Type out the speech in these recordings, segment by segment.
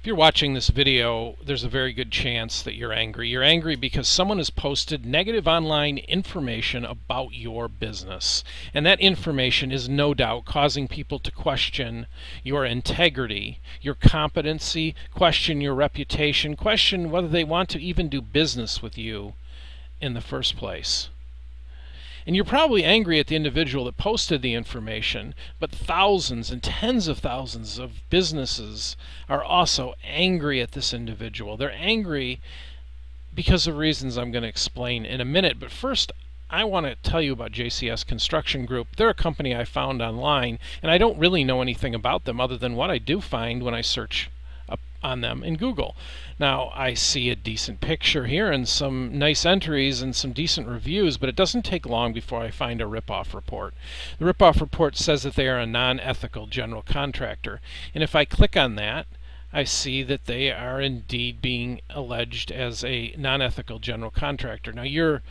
If you're watching this video, there's a very good chance that you're angry. You're angry because someone has posted negative online information about your business. And that information is no doubt causing people to question your integrity, your competency, question your reputation, question whether they want to even do business with you in the first place. And you're probably angry at the individual that posted the information, but thousands and tens of thousands of businesses are also angry at this individual. They're angry because of reasons I'm going to explain in a minute. But first, I want to tell you about JCS Construction Group. They're a company I found online, and I don't really know anything about them other than what I do find when I search up on them in Google. Now, I see a decent picture here and some nice entries and some decent reviews, but it doesn't take long before I find a rip-off report. The rip-off report says that they are a non-ethical general contractor, and if I click on that, I see that they are indeed being alleged as a non-ethical general contractor. Now, you're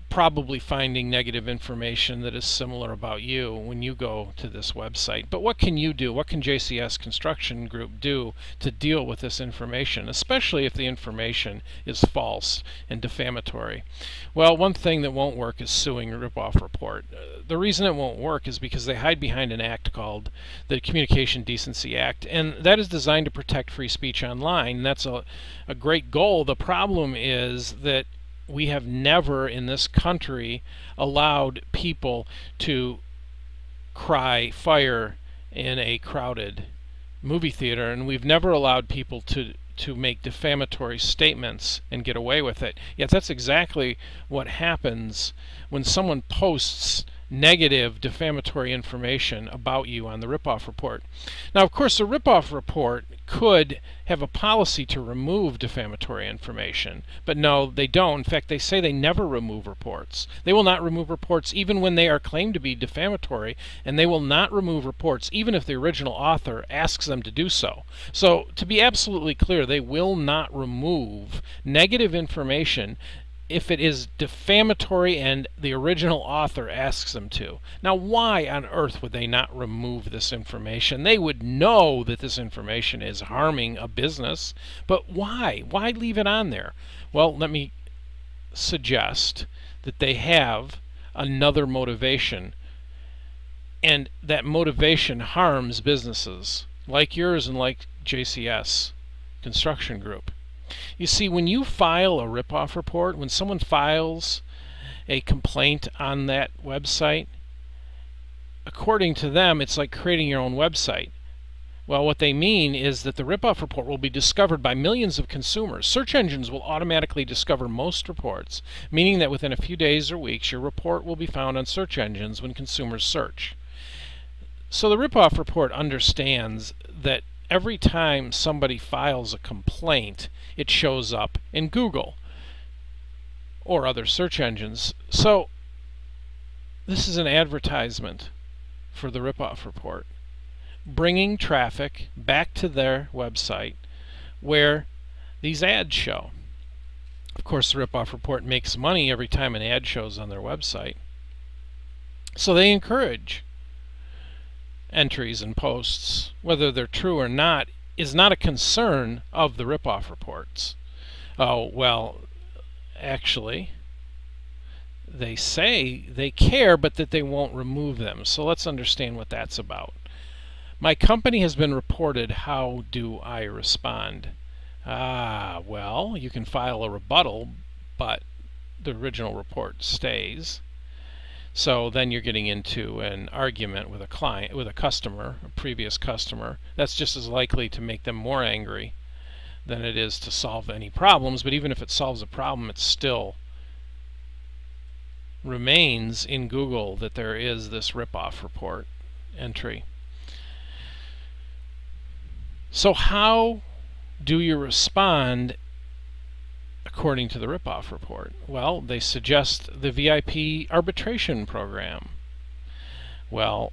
probably finding negative information that is similar about you when you go to this website. But what can you do? What can JCS Construction Group do to deal with this information, especially if the information is false and defamatory? Well, one thing that won't work is suing a rip-off report. The reason it won't work is because they hide behind an act called the Communication Decency Act, and that is designed to protect free speech online. That's a great goal. The problem is that we have never in this country allowed people to cry fire in a crowded movie theater, and we've never allowed people to make defamatory statements and get away with it. Yet that's exactly what happens when someone posts negative defamatory information about you on the rip-off report. Now, of course, the rip-off report could have a policy to remove defamatory information, but no, they don't. In fact, they say they never remove reports. They will not remove reports even when they are claimed to be defamatory, and they will not remove reports even if the original author asks them to do so. So, to be absolutely clear, they will not remove negative information if it is defamatory and the original author asks them to. Now, why on earth would they not remove this information? They would know that this information is harming a business, but why? Why leave it on there? Well, let me suggest that they have another motivation, and that motivation harms businesses like yours and like JCS Construction Group. You see, when you file a rip-off report, when someone files a complaint on that website, according to them, it's like creating your own website. Well, what they mean is that the rip-off report will be discovered by millions of consumers. Search engines will automatically discover most reports, meaning that within a few days or weeks, your report will be found on search engines when consumers search. So the rip-off report understands that every time somebody files a complaint, it shows up in Google or other search engines. So this is an advertisement for the rip-off report, bringing traffic back to their website where these ads show. Of course, the rip-off report makes money every time an ad shows on their website. So they encourage entries and posts. Whether they're true or not is not a concern of the rip-off reports. Oh, well, actually, they say they care, but that they won't remove them. So let's understand what that's about. My company has been reported. How do I respond? Well, you can file a rebuttal, but the original report stays. So then you're getting into an argument with a client, with a customer, a previous customer. That's just as likely to make them more angry than it is to solve any problems. But even if it solves a problem, it still remains in Google that there is this rip-off report entry. So how do you respond according to the rip-off report? Well, they suggest the VIP arbitration program. Well,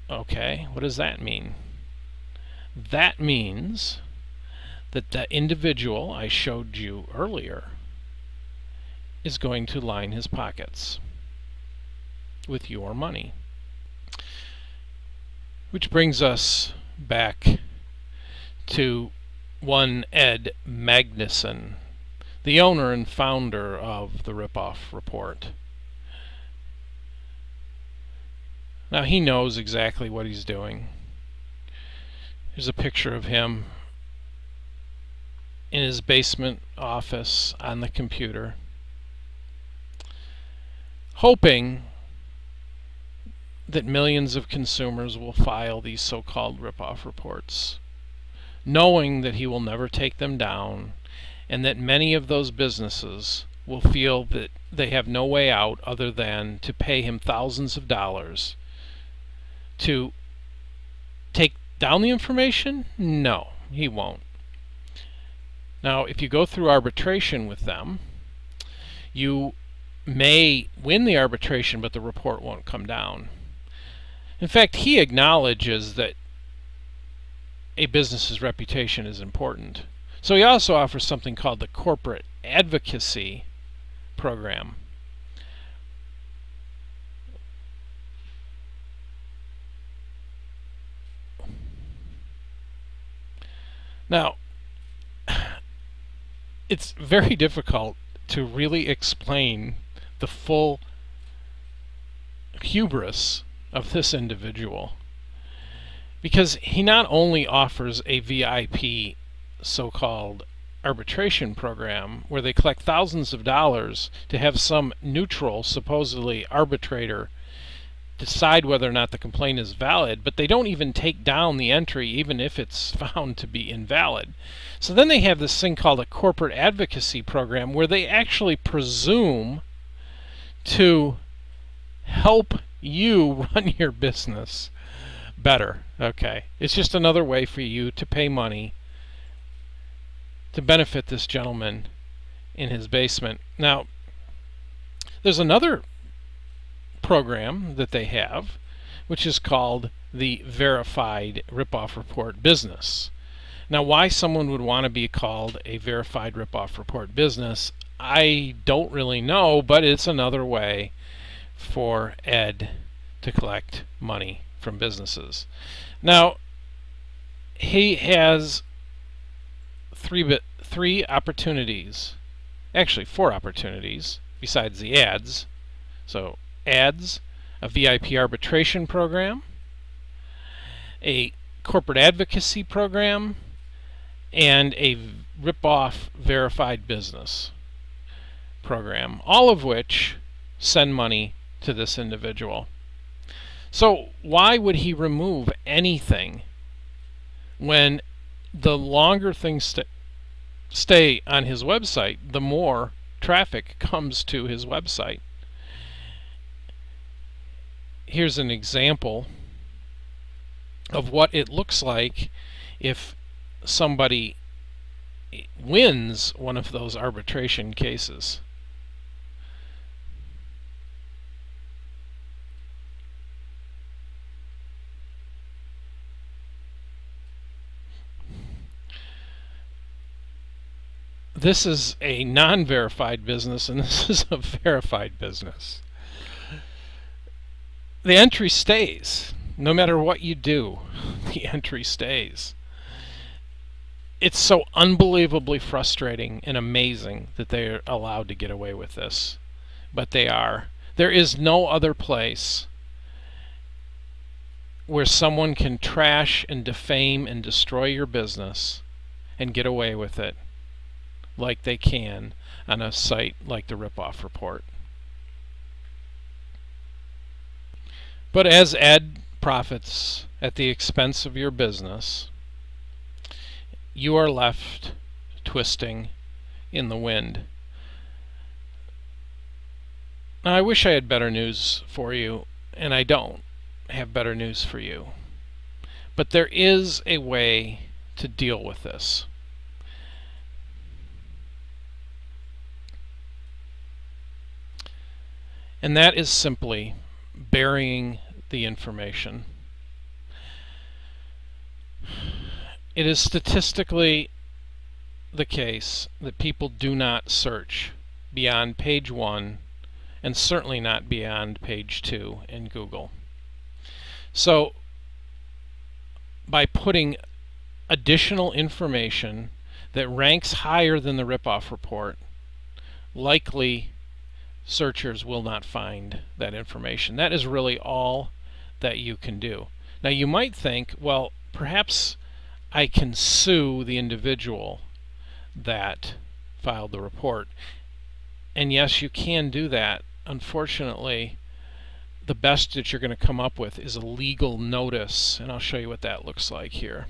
okay, what does that mean? That means that the individual I showed you earlier is going to line his pockets with your money. Which brings us back to one Ed Magnuson, the owner and founder of the Ripoff Report. Now he knows exactly what he's doing. Here's a picture of him in his basement office on the computer, hoping that millions of consumers will file these so-called ripoff reports, knowing that he will never take them down, and that many of those businesses will feel that they have no way out other than to pay him thousands of dollars to take down the information? No, he won't. Now, if you go through arbitration with them, you may win the arbitration, but the report won't come down. In fact, he acknowledges that a business's reputation is important. So he also offers something called the Corporate Advocacy Program. Now, it's very difficult to really explain the full hubris of this individual, because he not only offers a VIP so-called arbitration program where they collect thousands of dollars to have some neutral, supposedly arbitrator, decide whether or not the complaint is valid, but they don't even take down the entry even if it's found to be invalid. So then they have this thing called a corporate advocacy program where they actually presume to help you run your business better. Okay, it's just another way for you to pay money to benefit this gentleman in his basement. Now, there's another program that they have, which is called the Verified Ripoff Report Business. Now, why someone would want to be called a Verified Ripoff Report Business, I don't really know, but it's another way for Ed to collect money from businesses. Now, he has three opportunities, actually 4 opportunities besides the ads. So ads, a VIP arbitration program, a corporate advocacy program, and a rip-off verified business program, all of which send money to this individual. So why would he remove anything when the longer things stay on his website, the more traffic comes to his website? Here's an example of what it looks like if somebody wins one of those arbitration cases. This is a non-verified business, and this is a verified business. The entry stays. No matter what you do, the entry stays. It's so unbelievably frustrating and amazing that they're allowed to get away with this. But they are. There is no other place where someone can trash and defame and destroy your business and get away with it like they can on a site like the Ripoff Report. But as Ed profits at the expense of your business, you are left twisting in the wind. Now, I wish I had better news for you, and I don't have better news for you. But there is a way to deal with this. And that is simply burying the information. It is statistically the case that people do not search beyond page 1 and certainly not beyond page 2 in Google. So by putting additional information that ranks higher than the ripoff report, likely searchers will not find that information. That is really all that you can do. Now you might think, well, perhaps I can sue the individual that filed the report. And yes, you can do that. Unfortunately, the best that you're going to come up with is a legal notice, and I'll show you what that looks like here.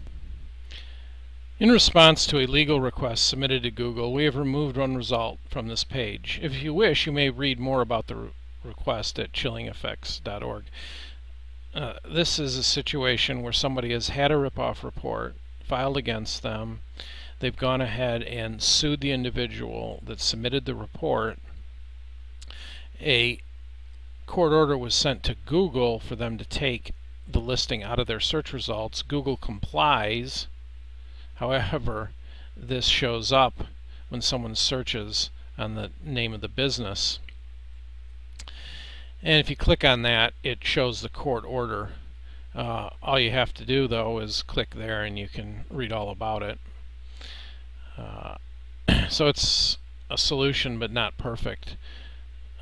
In response to a legal request submitted to Google, we have removed one result from this page. If you wish, you may read more about the request at chillingeffects.org. This is a situation where somebody has had a ripoff report filed against them. They've gone ahead and sued the individual that submitted the report. A court order was sent to Google for them to take the listing out of their search results. Google complies. However, this shows up when someone searches on the name of the business. And if you click on that, it shows the court order. All you have to do, though, is click there and you can read all about it. So it's a solution, but not perfect.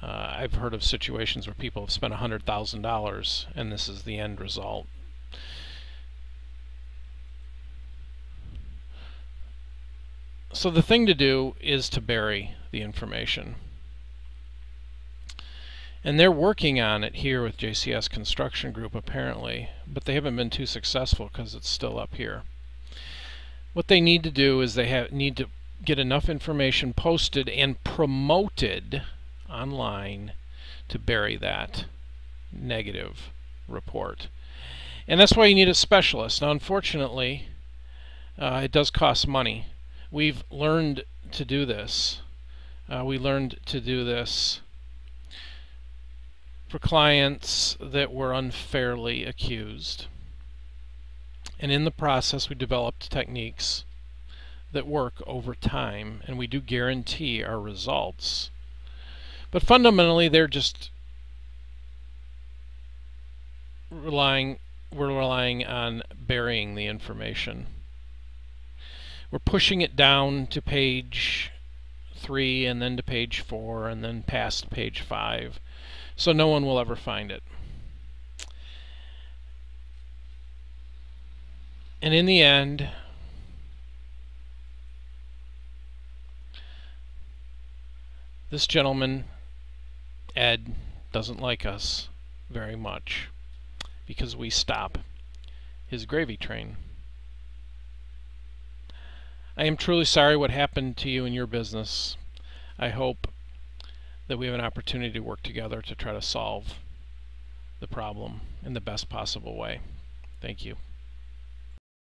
I've heard of situations where people have spent $100,000 and this is the end result. So the thing to do is to bury the information. And they're working on it here with JCS Construction Group apparently, but they haven't been too successful because it's still up here. What they need to do is they need to get enough information posted and promoted online to bury that negative report. And that's why you need a specialist. Now unfortunately, it does cost money. We've learned to do this. We learned to do this for clients that were unfairly accused. And in the process, we developed techniques that work over time, and we do guarantee our results. But fundamentally, they're just we're relying on burying the information. We're pushing it down to page 3 and then to page 4 and then past page 5, so no one will ever find it. And in the end, this gentleman, Ed, doesn't like us very much because we stop his gravy train. I am truly sorry what happened to you in your business. I hope that we have an opportunity to work together to try to solve the problem in the best possible way. Thank you.